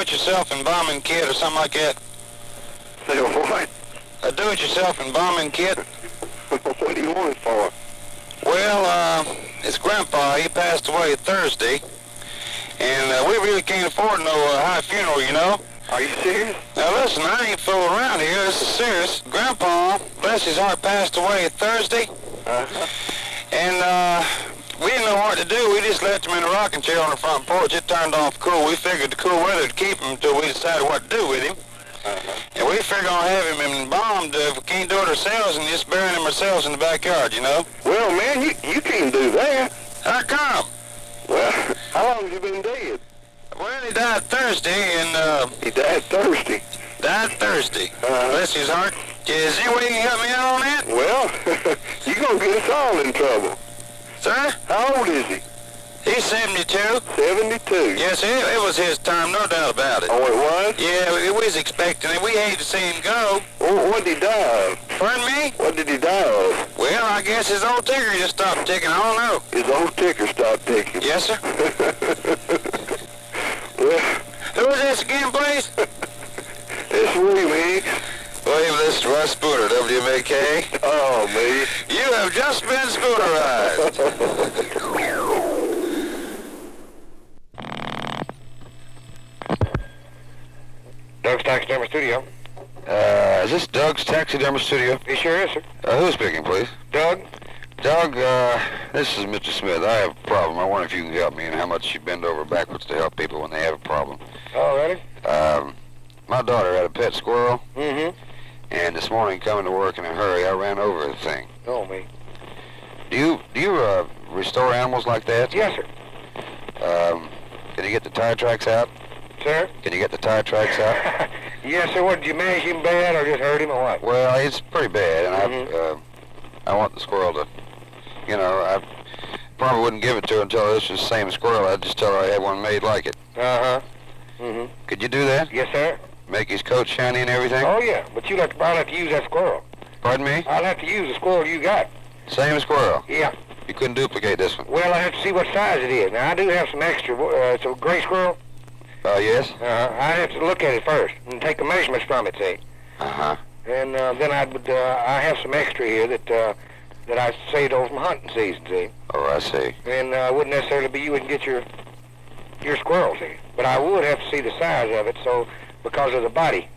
do-it-yourself embalming kit or something like that? Say what? A do-it-yourself embalming kit? What do you want it for? Well, it's Grandpa. He passed away Thursday, and we really can't afford no high funeral, you know. Are you serious? Now listen, I ain't fooling around here. This is serious. Grandpa, bless his heart, passed away Thursday, and we didn't know what to do. We just left him in a rocking chair on the front porch. It turned off cool. We figured the cool weather would keep him until we decided what to do with him. And we figured on having him embalmed if we can't do it ourselves and just burying him ourselves in the backyard, you know. Well, man, you can't do that. How come? Well, how long have you been dead? Well, he died Thursday, and He died Thursday. Bless his heart. Is there any way you can help me out on that? Well, you're going to get us all in trouble. Sir? How old is he? He's 72. 72. Yes, it was his time, no doubt about it. Oh, it was? Yeah, we was expecting it. We hate to see him go. Well, what did he die of? Pardon me? What did he die of? Well, I guess his old ticker just stopped ticking. I don't know. His old ticker stopped ticking. Yes, sir. Well, Who is this again, please? it's William Hicks. William, this is Russ Spooner, WMAK. Oh, me. You have just been Spoonerized. Doug's Taxidermy Studio. Is this Doug's Taxidermy Studio? He sure is, sir. Who's speaking, please? Doug? Doug, this is Mr. Smith. I have a problem. I wonder if you can help me and how much you bend over backwards to help people when they have a problem. Oh, ready? My daughter had a pet squirrel, Mm-hmm. and this morning coming to work in a hurry, I ran over the thing. Oh, me. Do you restore animals like that? Yes, sir. Can you get the tire tracks out? Sir? Can you get the tire tracks out? Yes, sir. What, did you mash him bad or just hurt him or what? Well, it's pretty bad, and I want the squirrel to, you know, I probably wouldn't give it to her until this was the same squirrel. I'd just tell her I had one made like it. Uh-huh. Mm-hmm. Could you do that? Yes, sir. Make his coat shiny and everything? Oh, yeah. But I'll have to use that squirrel. Pardon me? I'll have to use the squirrel you got. Same squirrel? Yeah. You couldn't duplicate this one? Well, I have to see what size it is. Now, I do have some extra. It's a gray squirrel. Yes? I have to look at it first and take the measurements from it, see. Uh-huh. And then I have some extra here that I saved over from hunting season, see. Oh, I see. And wouldn't necessarily be you wouldn't get your squirrel, see. But I would have to see the size of it, so because of the body.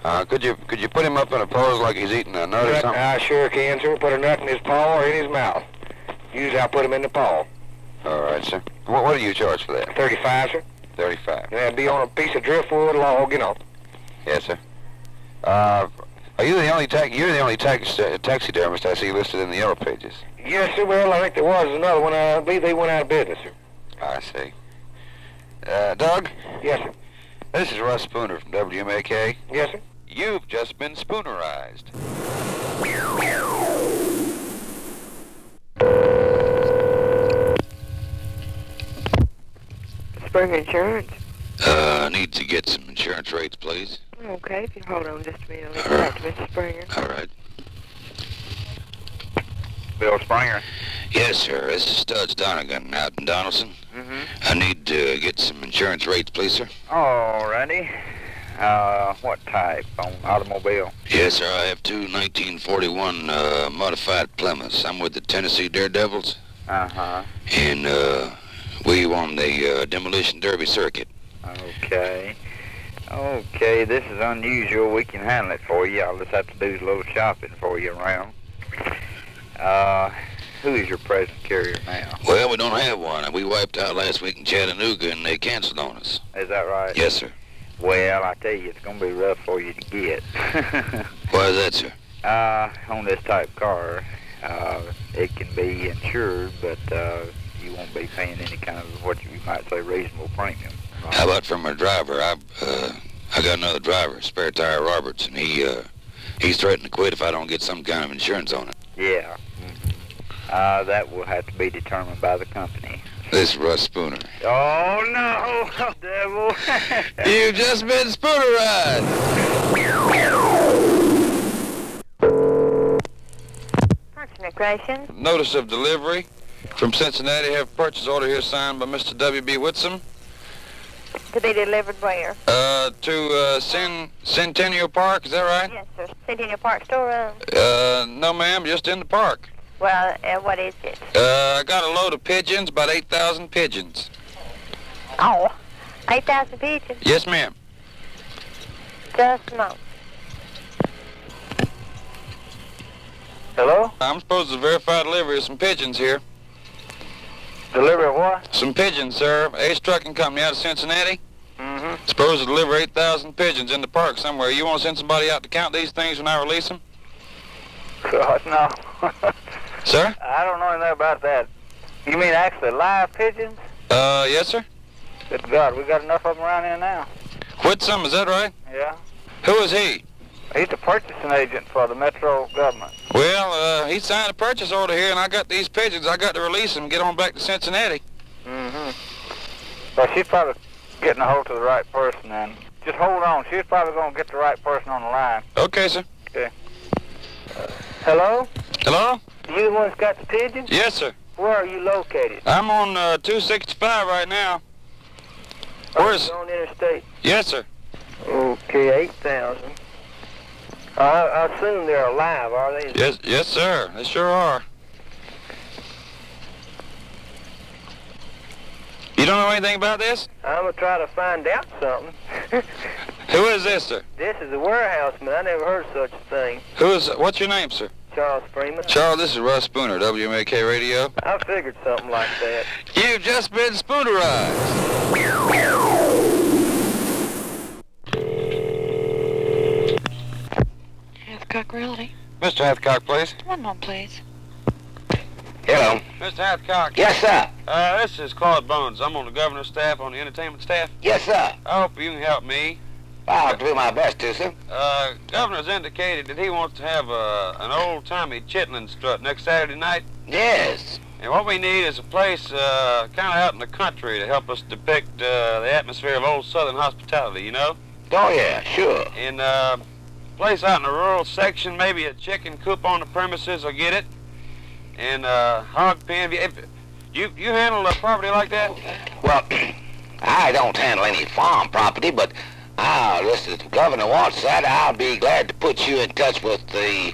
Could you put him up in a pose like he's eating a nut or something? I sure can, sir. Put a nut in his paw or in his mouth. Usually I put him in the paw. All right, sir. What do you charge for that? 35, sir. 35. And that'd be on a piece of driftwood log, you know. Yes, sir. Are you the only taxidermist I see listed in the yellow pages? Yes, sir. Well, I think there was another one. I believe they went out of business, sir. I see. Doug? Yes, sir. This is Russ Spooner from WMAK. Yes, sir. You've just been Spoonerized. Springer Insurance. I need to get some insurance rates, please. Okay, if you hold on just a minute, I'll get back to Mr. Springer. All right. Bill Springer. Yes, sir. This is Studs Donegan out in Donaldson. Mm-hmm. I need to get some insurance rates, please, sir. Alrighty. What type on automobile? Yes, sir. I have two 1941 modified Plymouths. I'm with the Tennessee Daredevils. Uh-huh. And we won the demolition derby circuit. Okay. Okay, this is unusual. We can handle it for you. I'll just have to do a little shopping for you around. Who is your present carrier now? Well, we don't have one. We wiped out last week in Chattanooga, and they canceled on us. Is that right? Yes, sir. Well, I tell you, it's going to be rough for you to get. Why is that, sir? On this type car, it can be insured, but you won't be paying any kind of what you might say reasonable premium. How about from our driver? I got another driver, Spare Tire Roberts, and he's threatened to quit if I don't get some kind of insurance on it. Yeah. That will have to be determined by the company. This is Russ Spooner. Oh, no, devil. You've just been Spoonerized. Fortune Notice of delivery from Cincinnati. Have purchase order here signed by Mr. W.B. Whitsom To be delivered where? To Centennial Park, is that right? Yes, sir. Centennial Park storeroom. No, ma'am, just in the park. Well, what is it? I got a load of pigeons, about 8,000 pigeons. Oh, 8,000 pigeons? Yes, ma'am. Just a moment. Hello? I'm supposed to verify delivery of some pigeons here. Delivery of what? Some pigeons, sir. Ace Trucking Company out of Cincinnati. Mm-hmm. Supposed to deliver 8,000 pigeons in the park somewhere. You want to send somebody out to count these things when I release them? God, no. Sir? I don't know anything about that. You mean actually live pigeons? Yes, sir. Good God, we got enough of them around here now. Whitsom, is that right? Yeah. Who is he? He's the purchasing agent for the metro government. Well, he signed a purchase order here, and I got these pigeons. I got to release them and get on back to Cincinnati. Mm-hmm. Well, she's probably getting a hold to the right person then. Just hold on. She's probably going to get the right person on the line. Okay, sir. Okay. Hello? Hello? You the one that's got the pigeons? Yes, sir. Where are you located? I'm on 265 right now. Where's... On interstate? Yes, sir. Okay, 8,000. I assume they're alive, are they? Yes, sir. They sure are. You don't know anything about this? I'm going to try to find out something. Who is this, sir? This is a warehouseman. I never heard of such a thing. What's your name, sir? Charles Freeman. Charles, this is Russ Spooner, WMAK Radio. I figured something like that. You've just been Spoonerized. Hathcock Realty. Mr. Hathcock, please. One moment, please. Hello. Mr. Hathcock. Yes, sir. This is Claude Bones. I'm on the governor's staff, on the entertainment staff. Yes, sir. I hope you can help me. I'll do my best to, sir. Governor's indicated that he wants to have an old-timey chitlin strut next Saturday night. Yes. And what we need is a place kind of out in the country to help us depict the atmosphere of old Southern hospitality, you know? Oh, yeah, sure. And a place out in the rural section, maybe a chicken coop on the premises will get it. And hog pen. You handle a property like that? Well, I don't handle any farm property, but listen, if the governor wants that, I'll be glad to put you in touch with the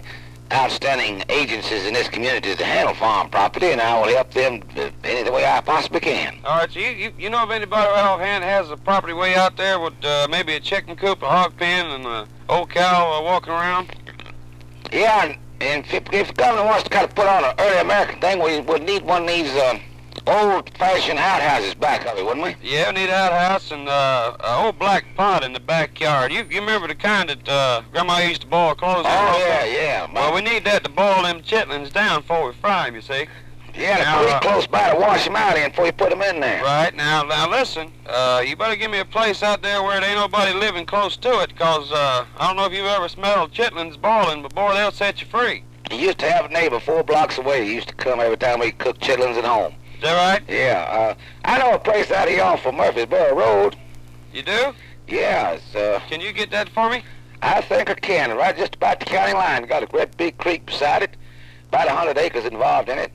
outstanding agencies in this community to handle farm property, and I will help them any way I possibly can. All right, so you know of anybody offhand has a property way out there with maybe a chicken coop, a hog pen, and an old cow walking around? Yeah, and if the governor wants to kind of put on an early American thing, we would need one of these old-fashioned outhouses back of it, wouldn't we? Yeah, we need an outhouse and an old black pot in the backyard. You remember the kind that Grandma used to boil clothes in? Oh, yeah. Well, we need that to boil them chitlins down before we fry them, you see. Yeah, and a creek close by to wash them out in before you put them in there. Right, now listen, you better give me a place out there where there ain't nobody living close to it, because I don't know if you've ever smelled chitlins boiling, but boy, they'll set you free. You used to have a neighbor 4 blocks away. He used to come every time we cooked chitlins at home. Is that right? Yeah, I know a place out here off of Murfreesboro Road. You do? Yeah, it's, Can you get that for me? I think I can, right just about the county line. Got a great big creek beside it, about 100 acres involved in it.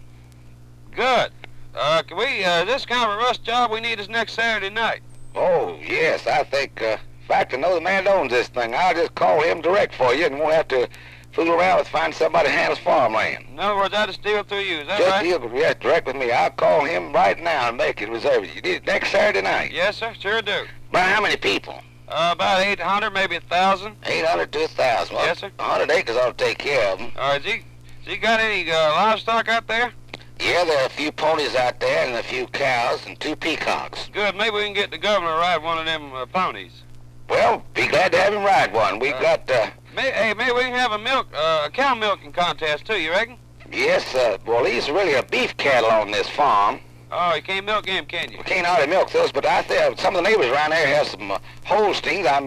Good. Can we, this kind of a rush job we need is next Saturday night. Oh, yes, I think, in fact, I know the man that owns this thing. I'll just call him direct for you and won't have to fool around with finding somebody who handles farmland. In other words, I just deal through you, is that Just right? deal yes, direct with me. I'll call him right now and make it reserve it. You need it next Saturday night. Yes, sir, sure do. By how many people? About 800, maybe 1,000. 800 to 1,000. Well, Yes, sir. 100 acres ought to take care of them. All right, you got any livestock out there? Yeah, there are a few ponies out there and a few cows and 2 peacocks. Good, maybe we can get the governor to ride one of them ponies. Well, be glad to have him ride one. We've got, Maybe we can have a cow milking contest too, you reckon? yes, well, these are really a beef cattle on this farm. Oh, you can't milk him, can you? We can't hardly milk those, but I think some of the neighbors around there have some Holsteins. I'm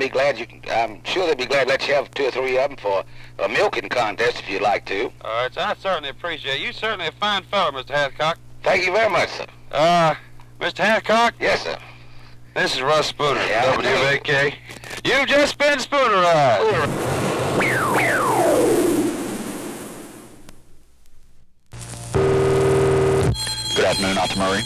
sure they'd be glad to let you have 2 or 3 of them for a milking contest if you'd like to. All right, so I certainly appreciate it. You certainly a fine fellow, Mr. Hathcock. Thank you very much, sir. Mr. Hathcock? Yes, sir. This is Russ Spooner, Yeah, I know. WMAK. You've just been Spoonerized. Good afternoon, Arthur Murray.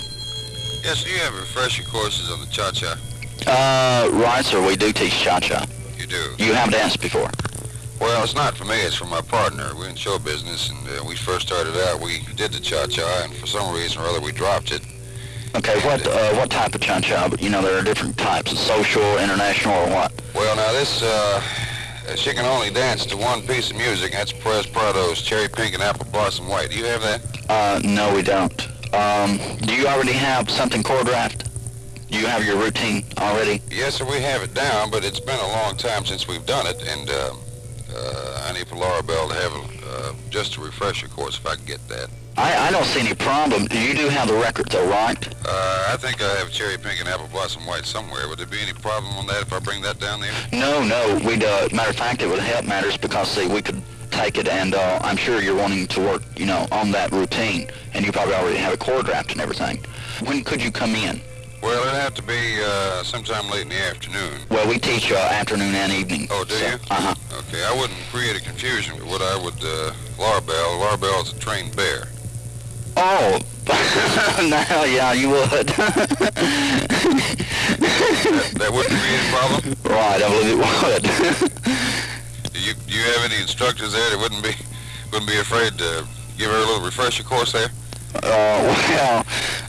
Yes, do you have refresher courses on the cha-cha? Right, sir. We do teach cha-cha. You do? You have danced before. Well, it's not for me, it's for my partner. We're in show business, and we first started out, we did the cha-cha, and for some reason or other we dropped it. Okay, what type of cha-cha? You know, there are different types, social, international, or what? Well, now this, she can only dance to one piece of music, and that's Perez Prado's Cherry Pink and Apple Blossom White. Do you have that? No, we don't. Do you already have something choreographed? Do you have your routine already? Yes, sir, we have it down, but it's been a long time since we've done it, and I need for Laura Bell to have just a refresher course if I can get that. I don't see any problem. You do have the record, though, right? I think I have Cherry Pink and Apple Blossom White somewhere. Would there be any problem on that if I bring that down there? No. Matter of fact, it would help matters because, see, we could take it, and I'm sure you're wanting to work, you know, on that routine, and you probably already have it choreographed and everything. When could you come in? Well, it'd have to be sometime late in the afternoon. Well, we teach afternoon and evening. Oh, do you? Uh-huh. Okay, I wouldn't create a confusion with what I would, Laura Bell is a trained bear. Oh, now, yeah, you would. that wouldn't create a problem? Right, I believe it would. Do you have any instructors there that wouldn't be afraid to give her a little refresher course there? Well,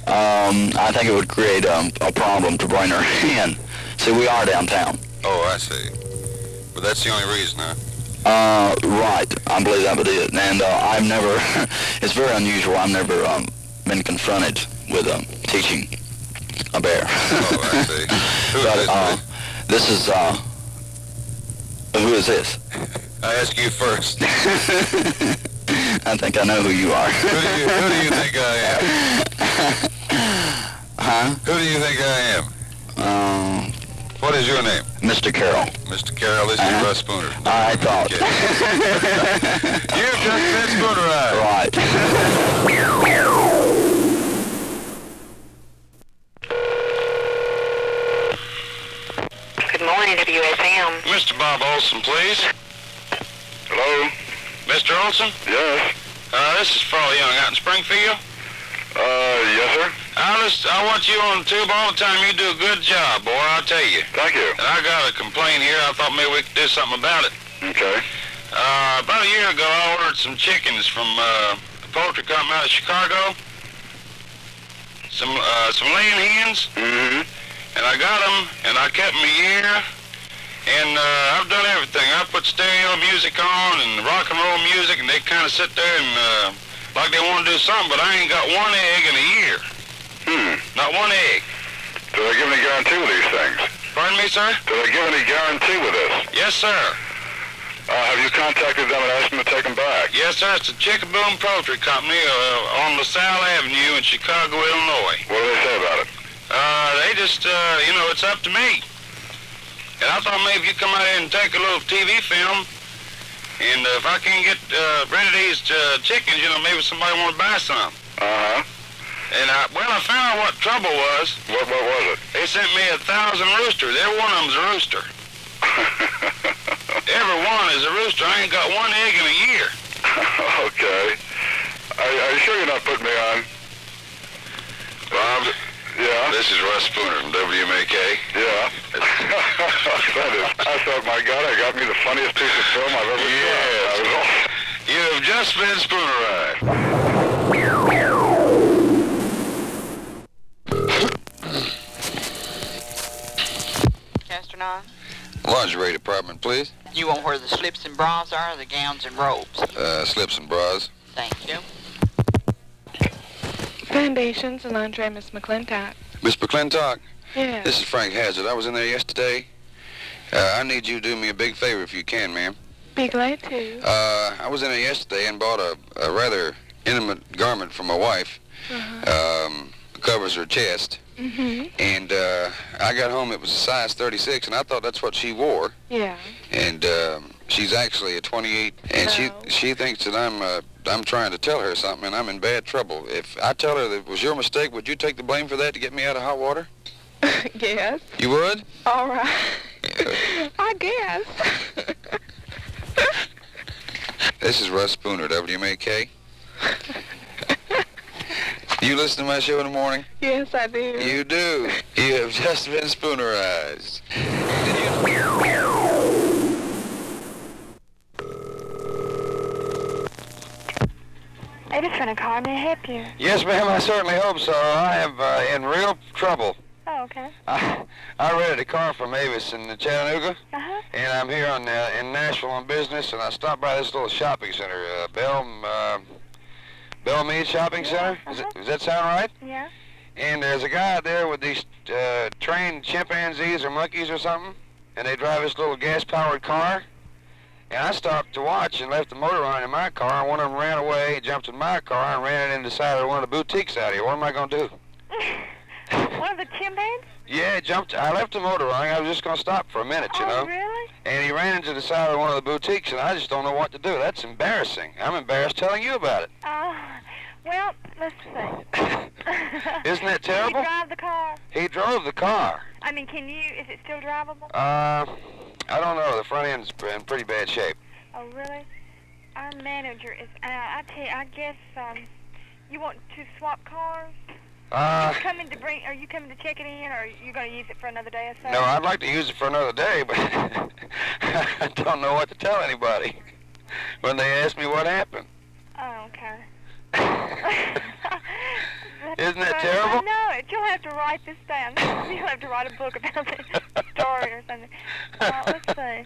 I think it would create a problem to bring her in. See, we are downtown. Oh, I see. But that's the only reason, huh? Right. I believe that would it. And I've never, it's very unusual, I've never been confronted with teaching a bear. Oh, I see. Who is this? Who is this? I ask you first. I think I know who you are. Who do you think I am? Huh? Who do you think I am? What is your name? Mr. Carroll. Mr. Carroll, this is Russ Spooner. I thought. You've just been Spoonerized. Right. Good morning, WSM. Mr. Bob Olson, please. Hello? Mr. Olson? Yes. This is Paul Young out in Springfield. Yes, sir. I want you on the tube all the time. You do a good job, boy, I'll tell you. Thank you. And I got a complaint here. I thought maybe we could do something about it. Okay. About a year ago, I ordered some chickens from a poultry company out of Chicago. Some laying hens. Mm-hmm. And I got them, and I kept them a year. And I've done everything. I put stereo music on and rock and roll music, and they kind of sit there and like they want to do something, but I ain't got one egg in a year. Not one egg. Do they give any guarantee with these things? Pardon me, sir? Do they give any guarantee with this? Yes, sir. Have you contacted them and asked them to take them back? Yes, sir. It's a Chickaboom Poultry Company on LaSalle Avenue in Chicago, Illinois. What do they say about it? They just, you know, it's up to me. And I thought maybe you'd come out here and take a little TV film, and if I can get rid of these chickens, you know, maybe somebody want to buy some. Uh-huh. And I found out what trouble was. What was it? They sent me 1,000 roosters. Every one of them's a rooster. Every one is a rooster. I ain't got one egg in a year. Okay. Are you sure you're not putting me on? Bob? Yeah? This is Russ Spooner from WMAK. Yeah. I thought, my God, I got me the funniest piece of film I've ever Yes. You have just been Spoonerized. Astronaut, Lingerie department, please. you want where the slips and bras are, or the gowns and robes? Slips and bras. Thank you. Foundations and lingerie, Miss McClintock. Miss McClintock, Yes. this is Frank Hazard. I was in there yesterday. I need you to do me a big favor if you can, ma'am. Be glad to. I was in there yesterday and bought a rather intimate garment for my wife. Covers her chest. Mm-hmm. And I got home, it was a size 36, and I thought that's what she wore. Yeah. And she's actually a 28, and No. she thinks that I'm trying to tell her something, and I'm in bad trouble. If I tell her that it was your mistake, would you take the blame for that to get me out of hot water? Yes. You would? All right. I guess. This is Russ Spooner, WMAK. You listen to my show in the morning? Yes, I do. You do. You have just been spoonerized. I just want to call. May I help you? Yes, ma'am, I certainly hope so. I am in real trouble. Oh, okay. I rented a car from Avis in Chattanooga, Uh-huh. and I'm here in Nashville on business, and I stopped by this little shopping center, Bellmead Shopping Center. Does that sound right? Yeah. And there's a guy there with these trained chimpanzees or monkeys or something, and they drive this little gas-powered car. And I stopped to watch and left the motor on in my car, and one of them ran away, jumped in my car, and ran it into the side of one of the boutiques out here. What am I going to do? One of the chimpanzees? Yeah, it jumped. I left the motor running. I was just going to stop for a minute, you know. Oh, really? And he ran into the side of one of the boutiques, and I just don't know what to do. That's embarrassing. I'm embarrassed telling you about it. Well, let's see. Isn't that Did terrible? you drive the car? He drove the car. I mean, is it still drivable? I don't know. The front end's in pretty bad shape. Oh, really? Our manager is, I tell you, I guess, you want to swap cars? Are you coming to check it in, or are you going to use it for another day or so? No, I'd like to use it for another day, but I don't know what to tell anybody when they ask me what happened. Oh, okay. Isn't that terrible? I know it. You'll have to write this down. You'll have to write a book about this story or something. Let's see.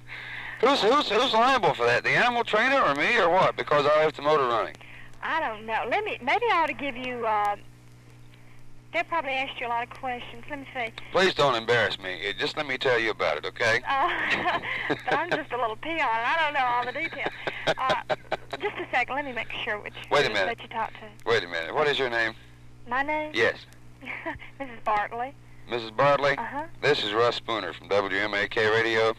Who's liable for that? The animal trainer or me or what? Because I left the motor running. I don't know. Maybe I ought to give you, they'll probably ask you a lot of questions. Let me see. Please don't embarrass me. Just let me tell you about it, okay? But I'm just a little peon, and I don't know all the details. Just a second. Let me make sure which Wait a minute. that you talk to. Wait a minute. What is your name? My name? Yes. Mrs. Bartley. Mrs. Bartley? Uh-huh. This is Russ Spooner from WMAK Radio.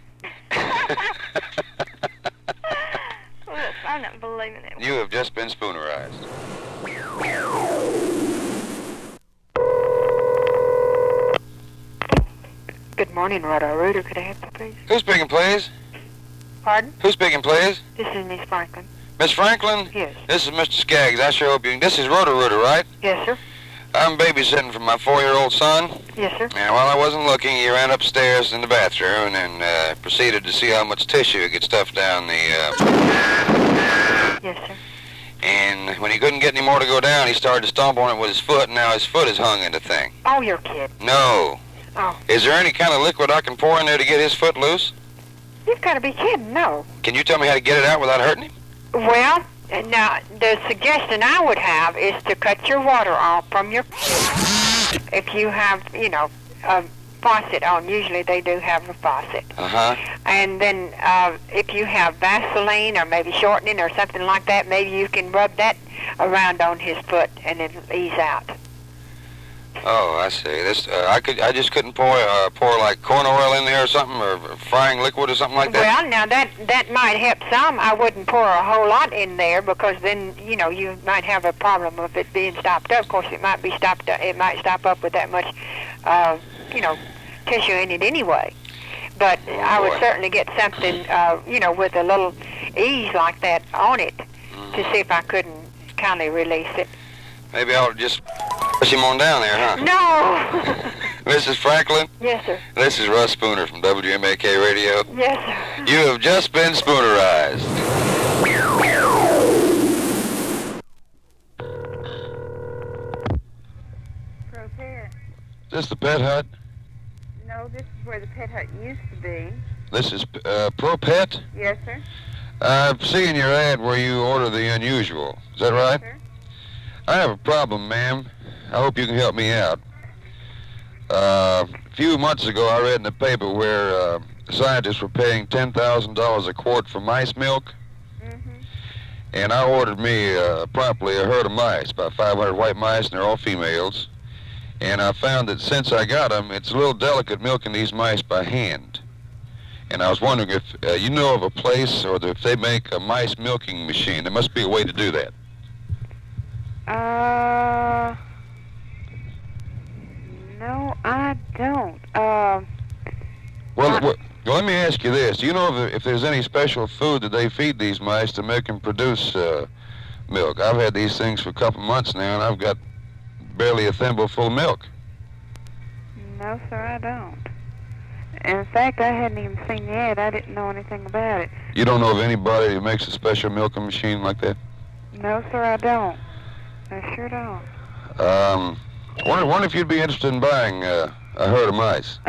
Look, I'm not believing it. You have just been spoonerized. Good morning, Roto-Rooter. Could I help you, please? Who's speaking, please? Pardon? Who's speaking, please? This is Miss Franklin. Miss Franklin? Yes. This is Mr. Skaggs. I sure hope you... This is Roto-Rooter, right? Yes, sir. I'm babysitting for my 4-year-old son. Yes, sir. And while I wasn't looking, he ran upstairs in the bathroom and proceeded to see how much tissue he could stuff down the... Yes, sir. And when he couldn't get any more to go down, he started to stomp on it with his foot, and now his foot is hung in the thing. Oh, you're kidding. No. Oh. Is there any kind of liquid I can pour in there to get his foot loose? You've got to be kidding. No. Can you tell me how to get it out without hurting him? Well, now, the suggestion I would have is to cut your water off from your... If you have, a faucet on, usually they do have a faucet. Uh-huh. And then if you have Vaseline or maybe shortening or something like that, maybe you can rub that around on his foot and it'll ease out. Oh, I see. This I just couldn't pour like corn oil in there or something, or frying liquid or something like that. Well, now that might help some. I wouldn't pour a whole lot in there because then you might have a problem of it being stopped up. Of course, it might be stopped up. It might stop up with that much, tissue in it anyway. But I would certainly get something, with a little ease like that on it to see if I couldn't kindly release it. Maybe I ought to just push him on down there, huh? No. Mrs. Franklin? Yes, sir. This is Russ Spooner from WMAK Radio. Yes, sir. You have just been spoonerized. Pro-Pet. Is this the Pet Hut? No, this is where the Pet Hut used to be. This is Pro-Pet? Yes, sir. I've seen your ad where you order the unusual. Is that right? Yes, sir. I have a problem, ma'am. I hope you can help me out. A few months ago, I read in the paper where scientists were paying $10,000 a quart for mice milk. Mm-hmm. And I ordered me promptly a herd of mice, about 500 white mice, and they're all females. And I found that since I got them, it's a little delicate milking these mice by hand. And I was wondering if you know of a place, or if they make a mice milking machine. There must be a way to do that. No, I don't. Well, let me ask you this. Do you know if there's any special food that they feed these mice to make them produce milk? I've had these things for a couple months now, and I've got barely a thimbleful of milk. No, sir, I don't. In fact, I hadn't even seen the ad. I didn't know anything about it. You don't know of anybody who makes a special milking machine like that? No, sir, I don't. I sure don't. Wonder if you'd be interested in buying a herd of mice.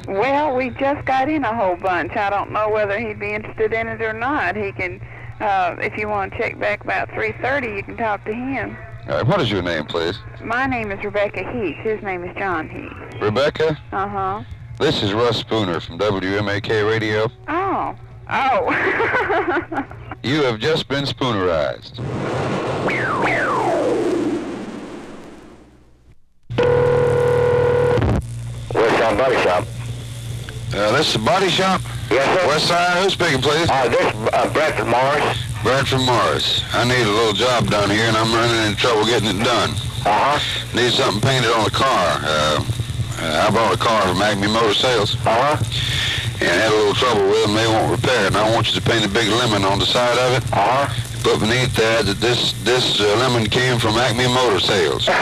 Well, we just got in a whole bunch. I don't know whether he'd be interested in it or not. He can, if you want to check back about 3:30, you can talk to him. All right, what is your name, please? My name is Rebecca Heath. His name is John Heath. Rebecca? Uh-huh. This is Russ Spooner from WMAK Radio. Oh. Oh. You have just been spoonerized. Westside Body Shop. This is the body shop? Yes, sir. Westside, who's speaking, please? This is Bradford Morris. Bradford Morris. I need a little job done here, and I'm running into trouble getting it done. Uh-huh. Need something painted on the car. I bought a car from Acme Motor Sales. Uh-huh. And had a little trouble with them. They won't repair it. And I want you to paint a big lemon on the side of it. Uh-huh. Put beneath that this lemon came from Acme Motor Sales. I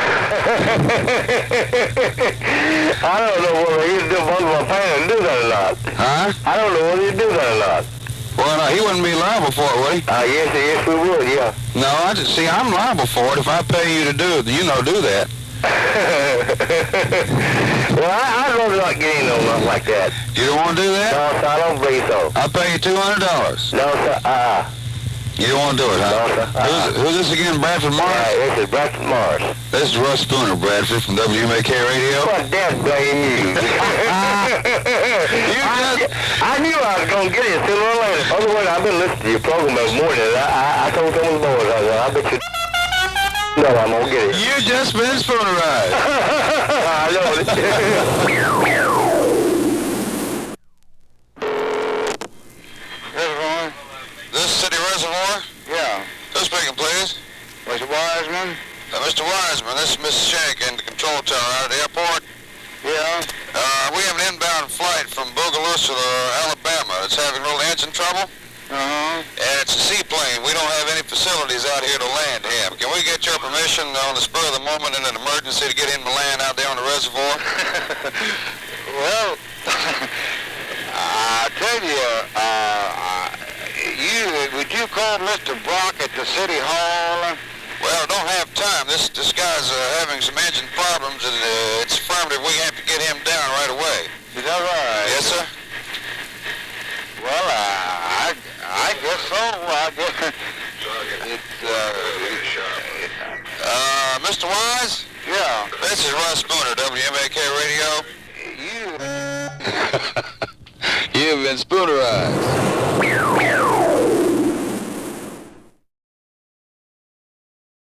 don't know whether he'd do both of my painting and do that or not. Huh? I don't know whether he'd do that or not. Well, no, he wouldn't be liable for it, would he? Yes, we would, yeah. No, see, I'm liable for it. If I pay you to do it, do that. Well, I'd rather not get in on nothing like that. You don't want to do that? No, sir, I don't believe so. I'll pay you $200. No, sir, You don't want to do it, huh? No, sir. Who's this again, Bradford Morris? This is Bradford Morris. This is Russ Spooner, Bradford, from WMAK Radio. What, damn blame you. I knew I was going to get it sooner or later. Otherwise, I've been listening to your program every morning, and I told some of the boys, I bet you no, I'm going to get it. You just been spoonerized. I know it. Reservoir? This City Reservoir? Yeah. Who's speaking, please? Mr. Wiseman? Mr. Wiseman, this is Mrs. Shank in the control tower out at the airport. Yeah. We have an inbound flight from Bogalusa, Alabama. It's having a little engine trouble. Uh-huh. And it's a seaplane. We don't have any facilities out here to land him. Can we get your permission on the spur of the moment in an emergency to get him to land out there on the reservoir? Well, I tell you, would you call Mr. Brock at the City Hall? Well, I don't have time. This guy's having some engine problems, and it's affirmative we have to get him down right away. Is that right? Yes, sir. Well, I guess so. I guess it's, Mr. Wise? yeah. This is Russ Spooner, WMAK Radio. You've been spoonerized.